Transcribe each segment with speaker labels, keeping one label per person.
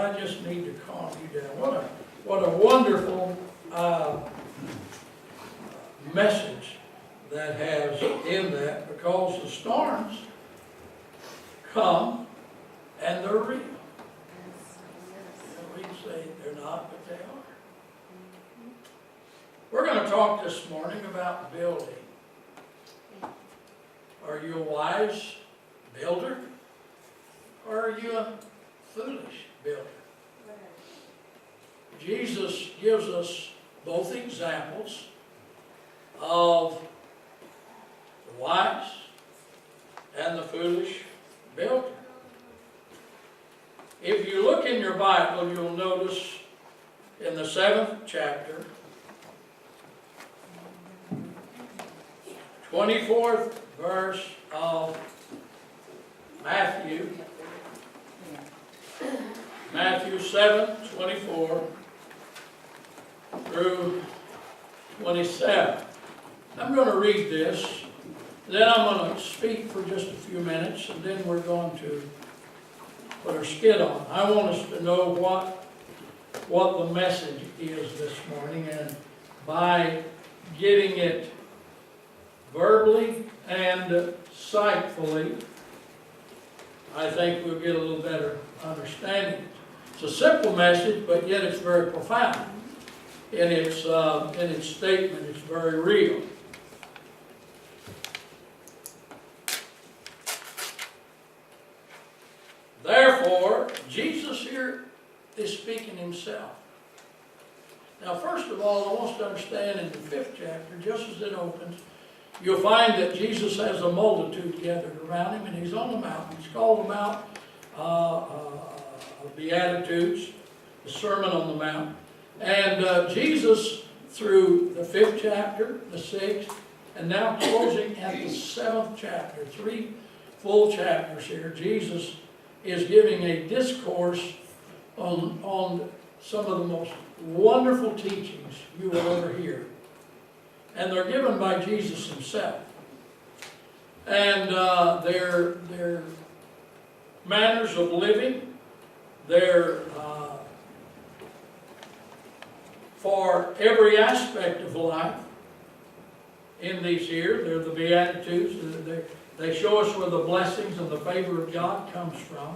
Speaker 1: I just need to calm you down. What a wonderful message that has in that, because the storms come and they're real. We say they're not, but they are. We're going to talk this morning about building. Are you a wise builder, or are you a foolish builder? Jesus gives us both examples of the wise and the foolish builder. If you look in your Bible, you'll notice in the 7th chapter, 24th verse of Matthew 7:24 through 27. I'm going to read this, then I'm going to speak for just a few minutes, and then we're going to put our skid on. I want us to know what the message is this morning, and by getting it verbally and sightfully, I think we'll get a little better understanding. It's a simple message, but yet it's very profound in its statement. It's very real. Therefore, Jesus here is speaking himself. Now, first of all, I want us to understand in the 5th chapter, just as it opens, you'll find that Jesus has a multitude gathered around him, and he's on the mountain. He's called the Mount of Beatitudes, the Sermon on the Mount. And Jesus, through the 5th chapter, the 6th, and now closing at the 7th chapter, 3 full chapters here, Jesus is giving a discourse on some of the most wonderful teachings you will ever hear. And they're given by Jesus himself. And their manners of living, their for every aspect of life in these here, they're the Beatitudes. They show us where the blessings and the favor of God comes from.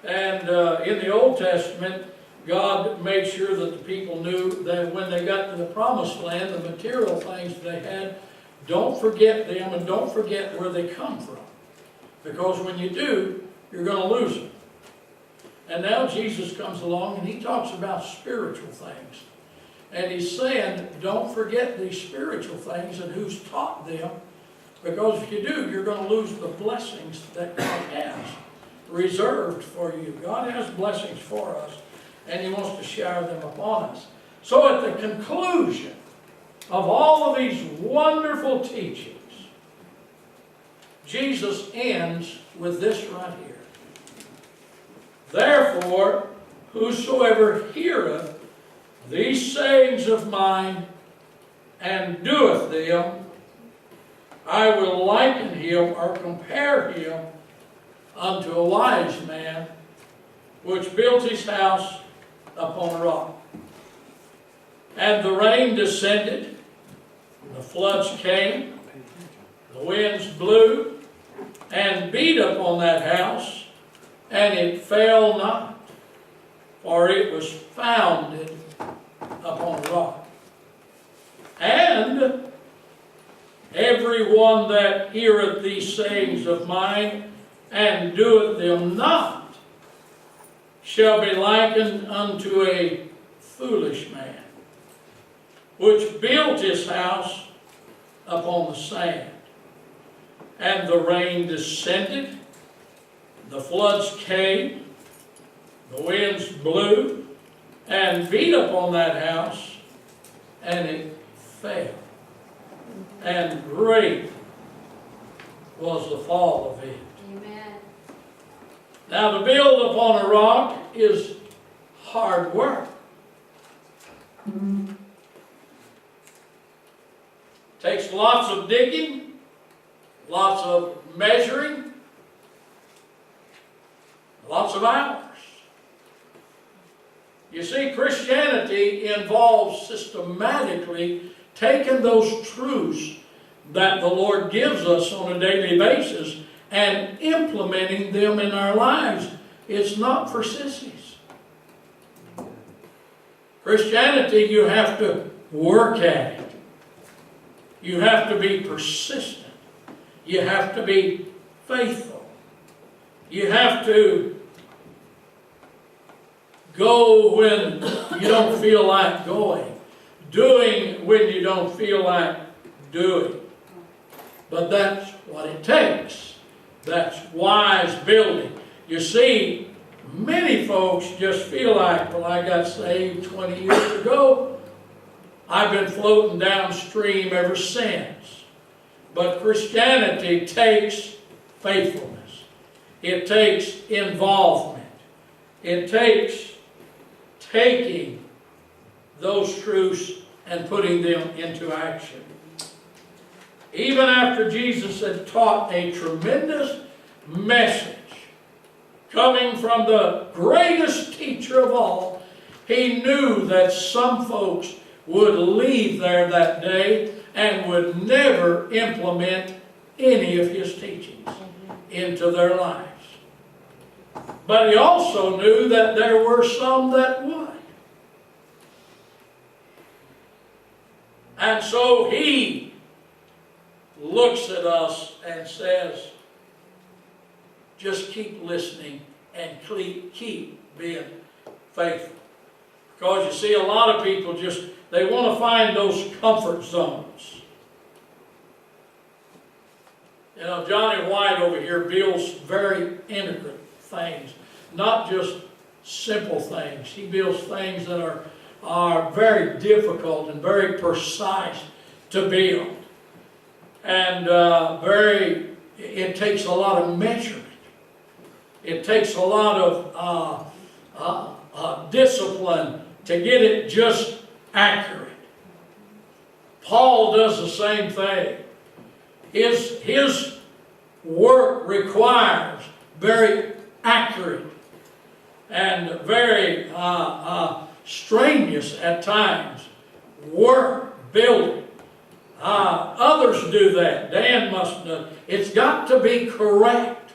Speaker 1: And in the Old Testament, God made sure that the people knew that when they got to the promised land, the material things they had, don't forget them and don't forget where they come from. Because when you do, you're going to lose them. And now Jesus comes along and he talks about spiritual things. And he's saying, don't forget these spiritual things and who's taught them. Because if you do, you're going to lose the blessings that God has reserved for you. God has blessings for us, and he wants to shower them upon us. So at the conclusion of all of these wonderful teachings, Jesus ends with this right here. Therefore, whosoever heareth these sayings of mine and doeth them, I will liken him or compare him unto a wise man which built his house upon a rock. And the rain descended, the floods came, the winds blew, and beat upon that house, and it fell not, for it was founded upon a rock. And every one that heareth these sayings of mine, and doeth them not, shall be likened unto a foolish man, which built his house upon the sand. And the rain descended, the floods came, the winds blew, and beat upon that house, and it fell. And great was the fall of it.
Speaker 2: Amen.
Speaker 1: Now, to build upon a rock is hard work. Takes lots of digging, lots of measuring, lots of hours. You see, Christianity involves systematically taking those truths that the Lord gives us on a daily basis and implementing them in our lives. It's not for sissies. Christianity, you have to work at it. You have to be persistent. You have to be faithful. You have to go when you don't feel like going. Doing when you don't feel like doing. But that's what it takes. That's wise building. You see, many folks just feel like, well, I got saved 20 years ago. I've been floating downstream ever since. But Christianity takes faithfulness. It takes involvement. It takes taking those truths and putting them into action. Even after Jesus had taught a tremendous message, coming from the greatest teacher of all, he knew that some folks would leave there that day and would never implement any of his teachings into their lives. But he also knew that there were some that would. And so he looks at us and says, just keep listening and keep being faithful. Because you see, a lot of people they want to find those comfort zones. You know, Johnny White over here builds very intricate things, not just simple things. He builds things that are very difficult and very precise to build. And it takes a lot of measurement. It takes a lot of discipline to get it just accurate. Paul does the same thing. His work requires very accurate and very strenuous at times work, building. Others do that. Dan must know. It's got to be correct.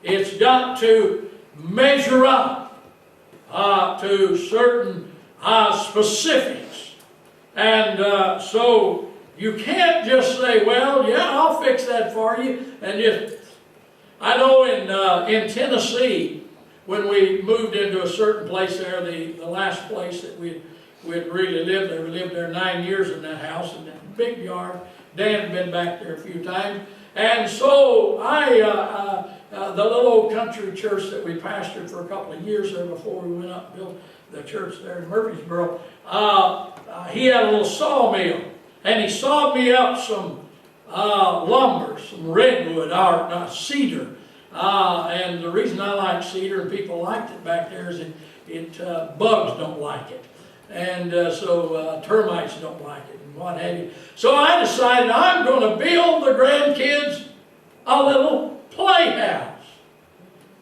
Speaker 1: It's got to measure up to certain specifics. And so you can't just say, well, yeah, I'll fix that for you. And just, I know in Tennessee, when we moved into a certain place there, the last place that we'd really lived there, we lived there 9 years in that house, in that big yard. Dan had been back there a few times. And so the little old country church that we pastored for a couple of years there before we went up and built the church there in Murfreesboro, he had a little sawmill. And he sawed me up some lumber, some redwood, or cedar. And the reason I like cedar, and people liked it back there, is bugs don't like it. And so termites don't like it, and what have you. So I decided I'm going to build the grandkids a little playhouse.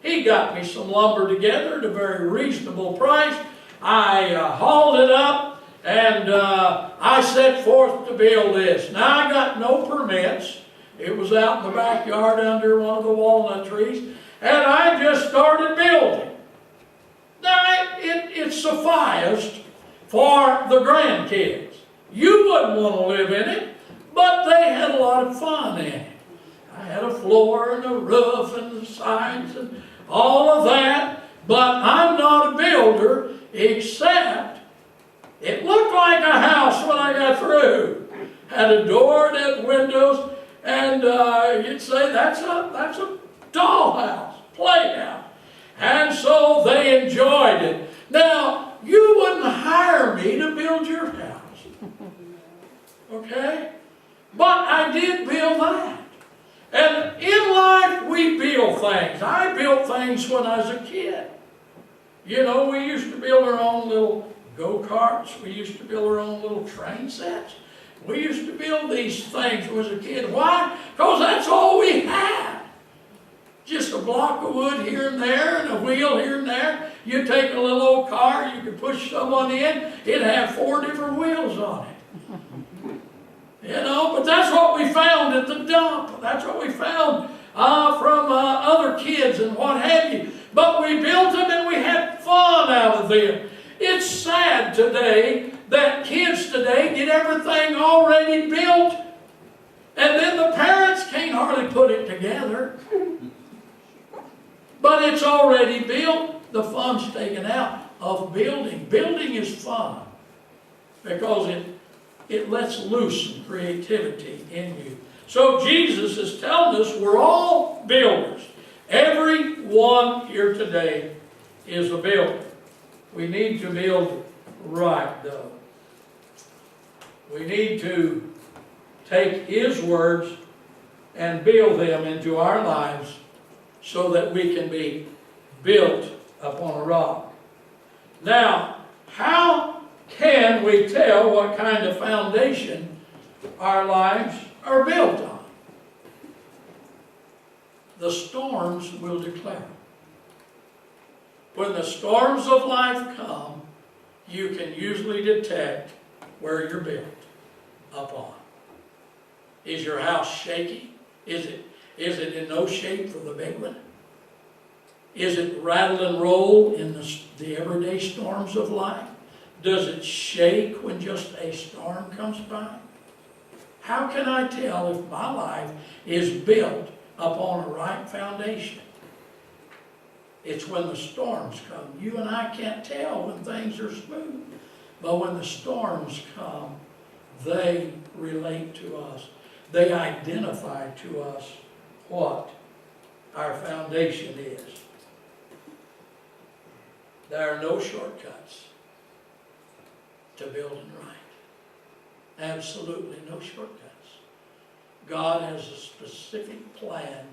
Speaker 1: He got me some lumber together at a very reasonable price. I hauled it up, and I set forth to build this. Now I got no permits. It was out in the backyard under one of the walnut trees, and I just started building. Now it sufficed for the grandkids. You wouldn't want to live in it, but they had a lot of fun in it. I had a floor and a roof and the sides and all of that, but I'm not a builder, except it looked like a house when I got through. Had a door and had windows, and you'd say that's a dollhouse, playhouse. And so they enjoyed it. Now, you wouldn't hire me to build your house. Okay? But I did build that. And in life, we build things. I built things when I was a kid. You know, we used to build our own little go-karts. We used to build our own little train sets. We used to build these things when I was a kid. Why? Because that's all we had. Just a block of wood here and there and a wheel here and there. You take a little old car, you could push someone in, it'd have 4 different wheels on it. You know, but that's what we found at the dump. That's what we found from other kids and what have you. But we built them and we had fun out of them. It's sad today that kids today get everything already built, and then the parents can't hardly put it together. But it's already built. The fun's taken out of building. Building is fun because it lets loose some creativity in you. So Jesus is telling us we're all builders. Everyone here today is a builder. We need to build right, though. We need to take His words and build them into our lives so that we can be built upon a rock. Now, how can we tell what kind of foundation our lives are built on? The storms will declare. When the storms of life come, you can usually detect where you're built upon. Is your house shaky? Is it in no shape for the big one? Is it rattle and roll in the everyday storms of life? Does it shake when just a storm comes by? How can I tell if my life is built upon a right foundation? It's when the storms come. You and I can't tell when things are smooth. But when the storms come, they relate to us. They identify to us what our foundation is. There are no shortcuts to building right. Absolutely no shortcuts. God has a specific plan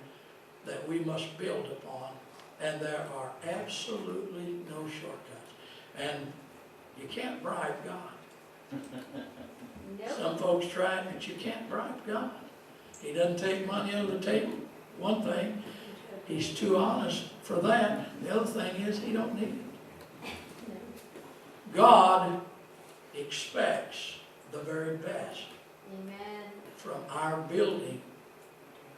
Speaker 1: that we must build upon, and there are absolutely no shortcuts. And you can't bribe God.
Speaker 2: Nope.
Speaker 1: Some folks try it, but you can't bribe God. He doesn't take money under the table. One thing, He's too honest for that. The other thing is He don't need it. God expects the very best
Speaker 2: Amen.
Speaker 1: from our building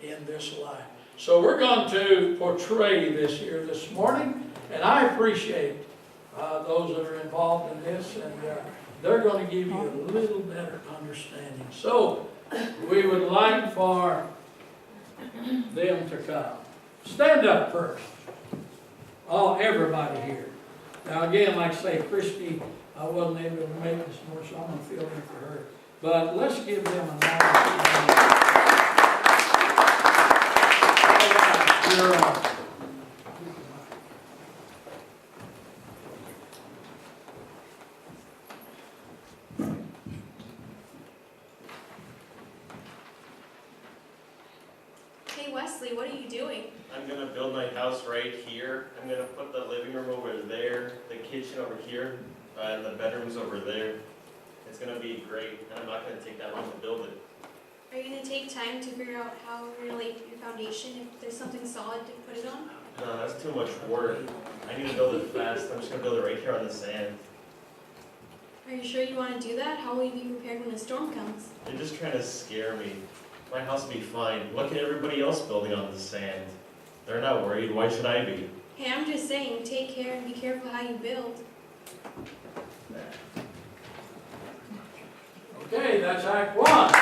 Speaker 1: in this life. So we're going to portray this here this morning, and I appreciate those that are involved in this, and they're going to give you a little better understanding. So we would like for them to come. Stand up first. Oh, everybody here. Now again, like I say, Christy, I wasn't able to make this morning, so I'm going to fill in for her. But let's give them a nice
Speaker 3: Hey Wesley, what are you doing?
Speaker 4: I'm going to build my house right here. I'm going to put the living room over there, the kitchen over here, and the bedrooms over there. It's going to be great, and I'm not going to take that long to build it.
Speaker 3: Are you going to take time to figure out how you're going to lay your foundation, if there's something solid to put it on?
Speaker 4: No, that's too much work. I need to build it fast. I'm just going to build it right here on the sand.
Speaker 3: Are you sure you want to do that? How will you be prepared when a storm comes?
Speaker 4: They're just trying to scare me. My house will be fine. Look at everybody else building on the sand. They're not worried. Why should I be?
Speaker 3: Hey, I'm just saying, take care and be careful how you build.
Speaker 1: Okay, that's Act 1.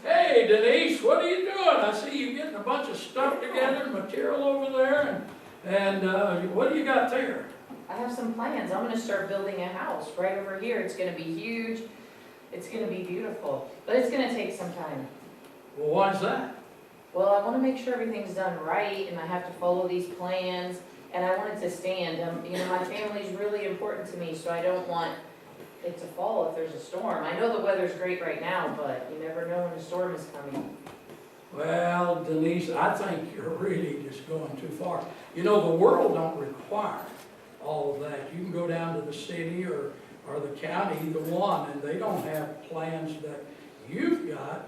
Speaker 1: Hey Denise, what are you doing? I see you getting a bunch of stuff together, material over there, and what do you got there?
Speaker 5: I have some plans. I'm going to start building a house right over here. It's going to be huge. It's going to be beautiful, but it's going to take some time.
Speaker 1: Well, why's that?
Speaker 5: Well, I want to make sure everything's done right, and I have to follow these plans, and I want it to stand. You know, my family's really important to me, so I don't want it to fall if there's a storm. I know the weather's great right now, but you never know when a storm is coming.
Speaker 1: Well, Denise, I think you're really just going too far. You know, the world don't require all of that. You can go down to the city or the county, either one, and they don't have plans that you've got.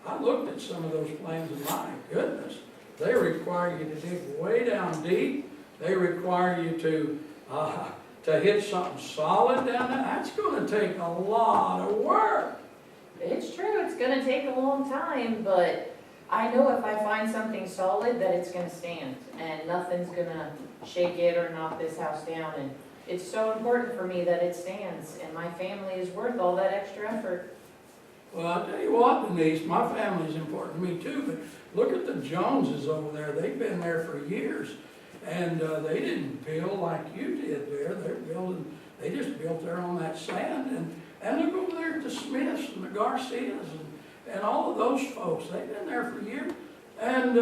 Speaker 1: I looked at some of those plans and my goodness, they require you to dig way down deep. They require you to hit something solid down there. That's gonna take a lot of work.
Speaker 5: It's true, it's gonna take a long time, but I know if I find something solid that it's gonna stand and nothing's gonna shake it or knock this house down. And it's so important for me that it stands, and my family is worth all that extra effort.
Speaker 1: Well, I'll tell you what, Denise, my family's important to me too, but look at the Joneses over there. They've been there for years. And they didn't build like you did there. They just built there on that sand. And look over there at the Smiths and the Garcias and all of those folks. They've been there for years. And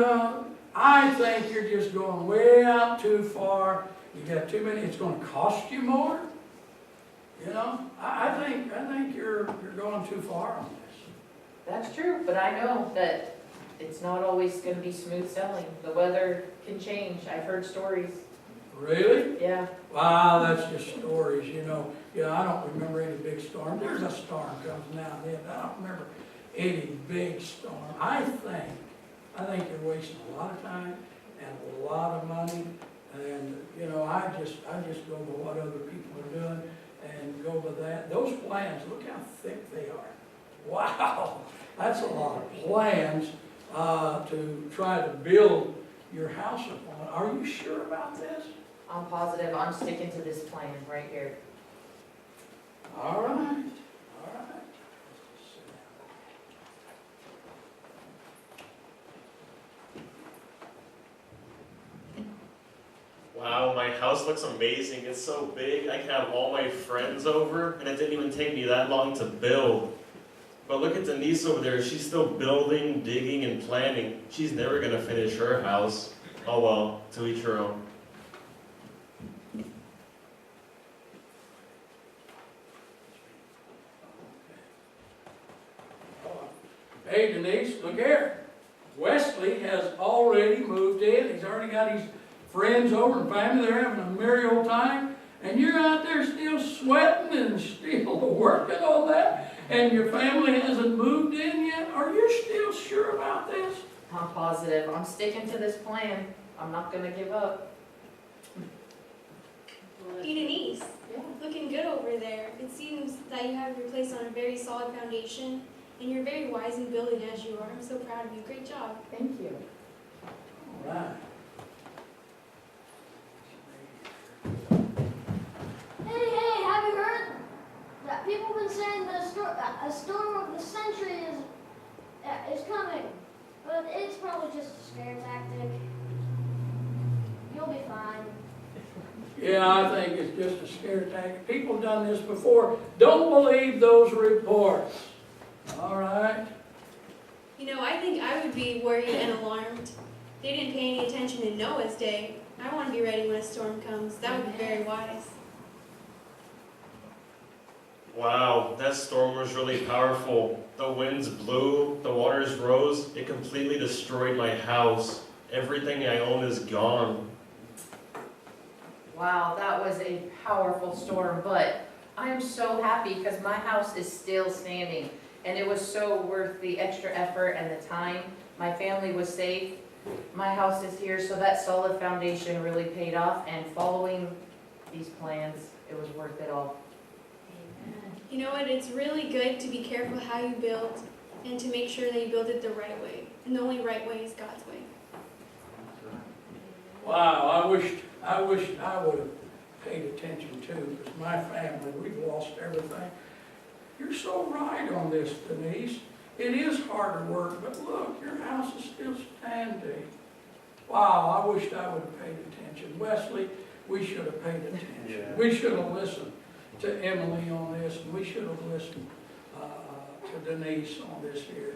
Speaker 1: I think you're just going way out too far. You got too many, it's gonna cost you more. You know, I think you're going too far on this.
Speaker 5: That's true, but I know that it's not always gonna be smooth sailing. The weather can change. I've heard stories.
Speaker 1: Really?
Speaker 5: Yeah.
Speaker 1: Wow, that's just stories, you know. Yeah, I don't remember any big storm. There's a storm comes now and then. I don't remember any big storm. I think you're wasting a lot of time and a lot of money. And, you know, I just go by what other people are doing and go by that. Those plans, look how thick they are. Wow, that's a lot of plans to try to build your house upon. Are you sure about this?
Speaker 5: I'm positive. I'm sticking to this plan right here.
Speaker 1: All right, all right.
Speaker 4: Wow, my house looks amazing. It's so big. I can have all my friends over, and it didn't even take me that long to build. But look at Denise over there. She's still building, digging, and planning. She's never gonna finish her house. Oh well, to each her own.
Speaker 1: Hey Denise, look here. Wesley has already moved in. He's already got his friends over and family. They're having a merry old time. And you're out there still sweating and still working on that. And your family hasn't moved in yet. Are you still sure about this?
Speaker 5: I'm positive. I'm sticking to this plan. I'm not gonna give up.
Speaker 3: Hey Denise,
Speaker 5: Yeah.
Speaker 3: looking good over there. It seems that you have your place on a very solid foundation, and you're very wise in building as you are. I'm so proud of you. Great job.
Speaker 5: Thank you.
Speaker 1: All right.
Speaker 6: Hey, have you heard that people have been saying that a storm of the century is coming? But it's probably just a scare tactic. You'll be fine.
Speaker 1: Yeah, I think it's just a scare tactic. People have done this before. Don't believe those reports. All right?
Speaker 3: You know, I think I would be worried and alarmed. They didn't pay any attention in Noah's day. I want to be ready when a storm comes. That would be very wise.
Speaker 4: Wow, that storm was really powerful. The winds blew, the waters rose. It completely destroyed my house. Everything I own is gone.
Speaker 5: Wow, that was a powerful storm, but I am so happy because my house is still standing. And it was so worth the extra effort and the time. My family was safe. My house is here, so that solid foundation really paid off. And following these plans, it was worth it all.
Speaker 3: You know what? It's really good to be careful how you build and to make sure that you build it the right way. And the only right way is God's way.
Speaker 1: Wow, I wished I would have paid attention too, because my family, we've lost everything. You're so right on this, Denise. It is harder work, but look, your house is still standing. Wow, I wished I would have paid attention. Wesley, we should have paid attention.
Speaker 4: Yeah.
Speaker 1: We should have listened to Emily on this, and we should have listened to Denise on this here.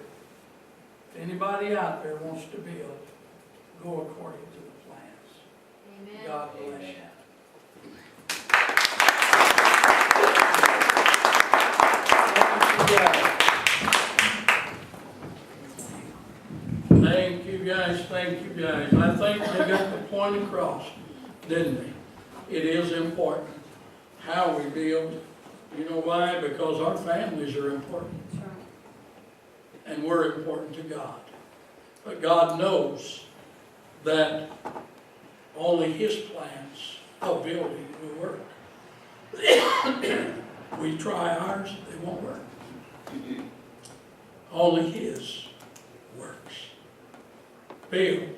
Speaker 1: If anybody out there wants to build, go according to the plans.
Speaker 2: Amen.
Speaker 1: God bless you. Thank you, guys. didn't we? It is important how we build. You know why? Because our families are important.
Speaker 2: That's right.
Speaker 1: And we're important to God. But God knows that only His plans of building will work. We try ours, they won't work. Only His works. Build